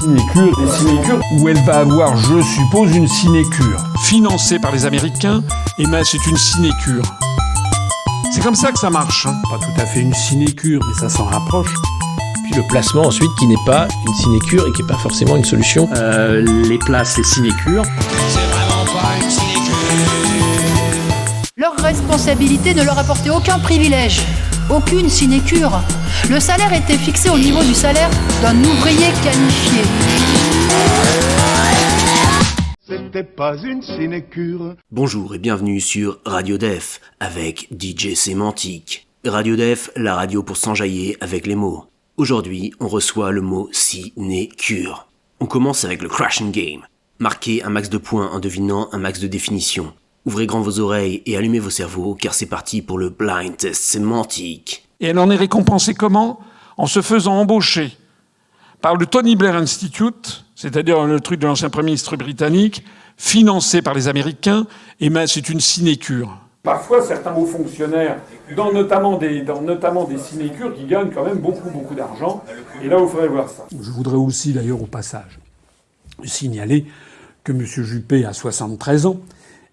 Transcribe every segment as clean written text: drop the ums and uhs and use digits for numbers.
Sinécure, des sinécures où elle va avoir, je suppose, une sinécure. Financée par les Américains, et ben c'est une sinécure. C'est comme ça que ça marche. Pas tout à fait une sinécure, mais ça s'en rapproche. Puis le placement ensuite qui n'est pas une sinécure et qui n'est pas forcément une solution. Les places, les sinécures. C'est vraiment pas une sinécure. Leur responsabilité ne leur apportait aucun privilège, aucune sinécure. Le salaire était fixé au niveau du salaire d'un ouvrier qualifié. C'était pas une sinécure. Bonjour et bienvenue sur Radio Def avec DJ Sémantique. Radio Def, la radio pour s'enjailler avec les mots. Aujourd'hui, on reçoit le mot sinécure. On commence avec le Crashing Game. Marquez un max de points en devinant un max de définitions. Ouvrez grand vos oreilles et allumez vos cerveaux car c'est parti pour le Blind Test Sémantique. Et elle en est récompensée comment ? En se faisant embaucher par le Tony Blair Institute, c'est-à-dire le truc de l'ancien Premier ministre britannique, financé par les Américains, et ben c'est une sinécure. Parfois, certains hauts fonctionnaires, dans notamment des sinécures, qui gagnent quand même beaucoup d'argent, et là, il faudrait voir ça. Je voudrais aussi, d'ailleurs, au passage, signaler que M. Juppé a 73 ans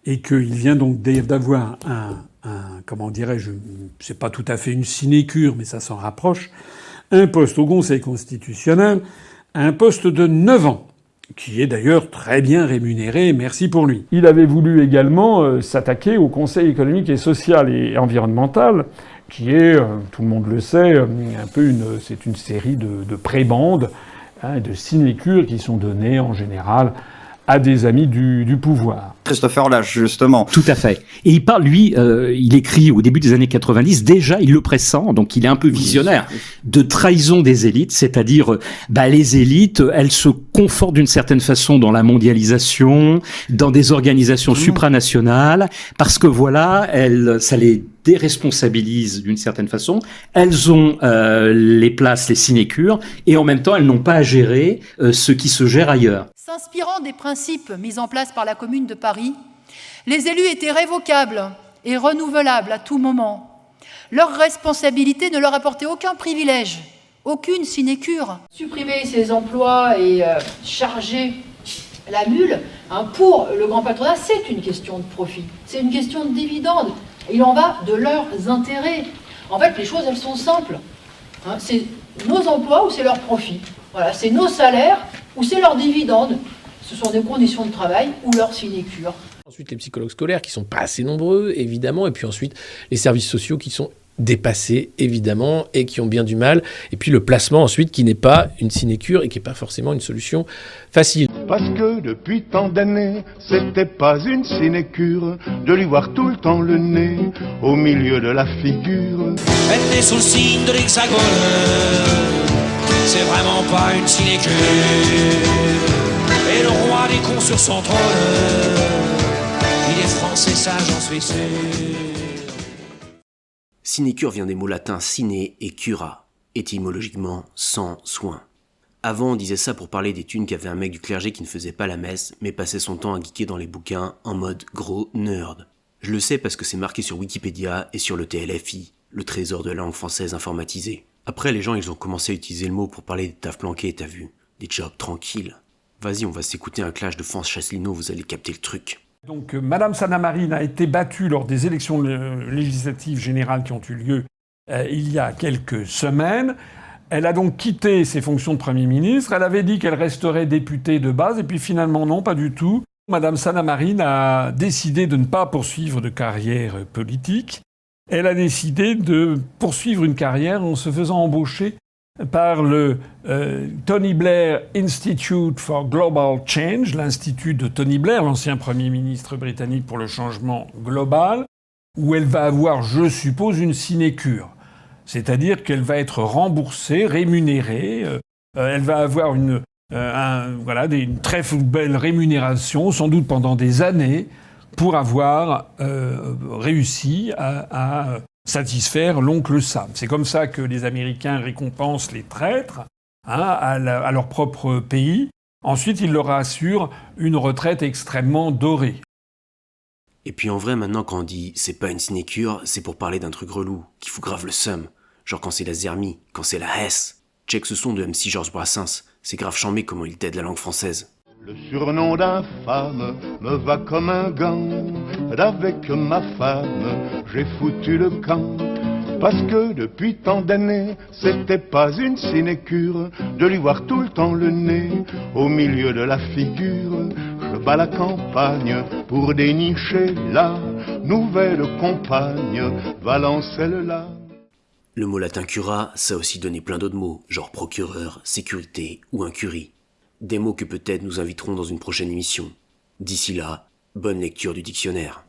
et qu'il vient donc d'avoir comment dirais-je, c'est pas tout à fait une sinécure, mais ça s'en rapproche, un poste au Conseil constitutionnel, un poste de 9 ans, qui est d'ailleurs très bien rémunéré, merci pour lui. Il avait voulu également s'attaquer au Conseil économique et social et environnemental, qui est, tout le monde le sait, un peu c'est une série de prébendes, de sinécures qui sont données en général à des amis du pouvoir. Christopher Lasch, justement. Tout à fait. Et il parle, lui, il écrit au début des années 90, déjà il le pressent, donc il est un peu visionnaire, de trahison des élites, c'est-à-dire les élites, elles se confortent d'une certaine façon dans la mondialisation, dans des organisations supranationales, parce que voilà, ça les déresponsabilise d'une certaine façon. Elles ont les places, les sinécures, et en même temps, elles n'ont pas à gérer ce qui se gère ailleurs. S'inspirant des principes mis en place par la Commune de Paris, les élus étaient révocables et renouvelables à tout moment. Leur responsabilité ne leur apportait aucun privilège, aucune sinécure. Supprimer ces emplois et charger la mule, pour le grand patronat, c'est une question de profit, c'est une question de dividende. Il en va de leurs intérêts. En fait, les choses, elles sont simples. C'est nos emplois ou c'est leur profit. Voilà, c'est nos salaires ou c'est leurs dividendes. Ce sont des conditions de travail ou leur sinécure. Ensuite, les psychologues scolaires qui sont pas assez nombreux, évidemment. Et puis ensuite, les services sociaux qui sont dépassés, évidemment, et qui ont bien du mal. Et puis le placement, ensuite, qui n'est pas une sinécure et qui n'est pas forcément une solution facile. Parce que depuis tant d'années, c'était pas une sinécure de lui voir tout le temps le nez au milieu de la figure. Elle est sous le signe de l'hexagone. C'est vraiment pas une sinécure. Et le roi des cons sur son trône, il est français, ça j'en suis sûr. Sinécure vient des mots latins sine et cura, étymologiquement sans soin. Avant, on disait ça pour parler des thunes qu'avait un mec du clergé qui ne faisait pas la messe, mais passait son temps à geeker dans les bouquins en mode gros nerd. Je le sais parce que c'est marqué sur Wikipédia et sur le TLFI, le trésor de la langue française informatisé. Après, les gens, ils ont commencé à utiliser le mot pour parler des tafs planqués, t'as vu? Des jobs tranquilles. Vas-y, on va s'écouter un clash de France Chasselineau, vous allez capter le truc. Donc, Madame Sanna Marin a été battue lors des élections législatives générales qui ont eu lieu il y a quelques semaines. Elle a donc quitté ses fonctions de Premier ministre. Elle avait dit qu'elle resterait députée de base, et puis finalement, non, pas du tout. Madame Sanna Marin a décidé de ne pas poursuivre de carrière politique. Elle a décidé de poursuivre une carrière en se faisant embaucher par le Tony Blair Institute for Global Change, l'institut de Tony Blair, l'ancien Premier ministre britannique pour le changement global, où elle va avoir, je suppose, une sinécure. C'est-à-dire qu'elle va être remboursée, rémunérée, elle va avoir une très belle rémunération, sans doute pendant des années, pour avoir réussi à satisfaire l'oncle Sam. C'est comme ça que les Américains récompensent les traîtres à leur propre pays. Ensuite, ils leur assurent une retraite extrêmement dorée. Et puis en vrai, maintenant, quand on dit « c'est pas une sinécure », c'est pour parler d'un truc relou, qui fout grave le seum. Genre quand c'est la zermie, quand c'est la hesse. Check ce son de MC Georges Brassens. C'est grave chambé comment il t'aide la langue française. Le surnom d'infâme me va comme un gant. Avec ma femme, j'ai foutu le camp. Parce que depuis tant d'années, c'était pas une sinécure de lui voir tout le temps le nez au milieu de la figure. Je bats la campagne pour dénicher la nouvelle compagne, Valancelle-là. Le mot latin cura, ça a aussi donné plein d'autres mots, genre procureur, sécurité ou incurie. Des mots que peut-être nous inviterons dans une prochaine émission. D'ici là, bonne lecture du dictionnaire.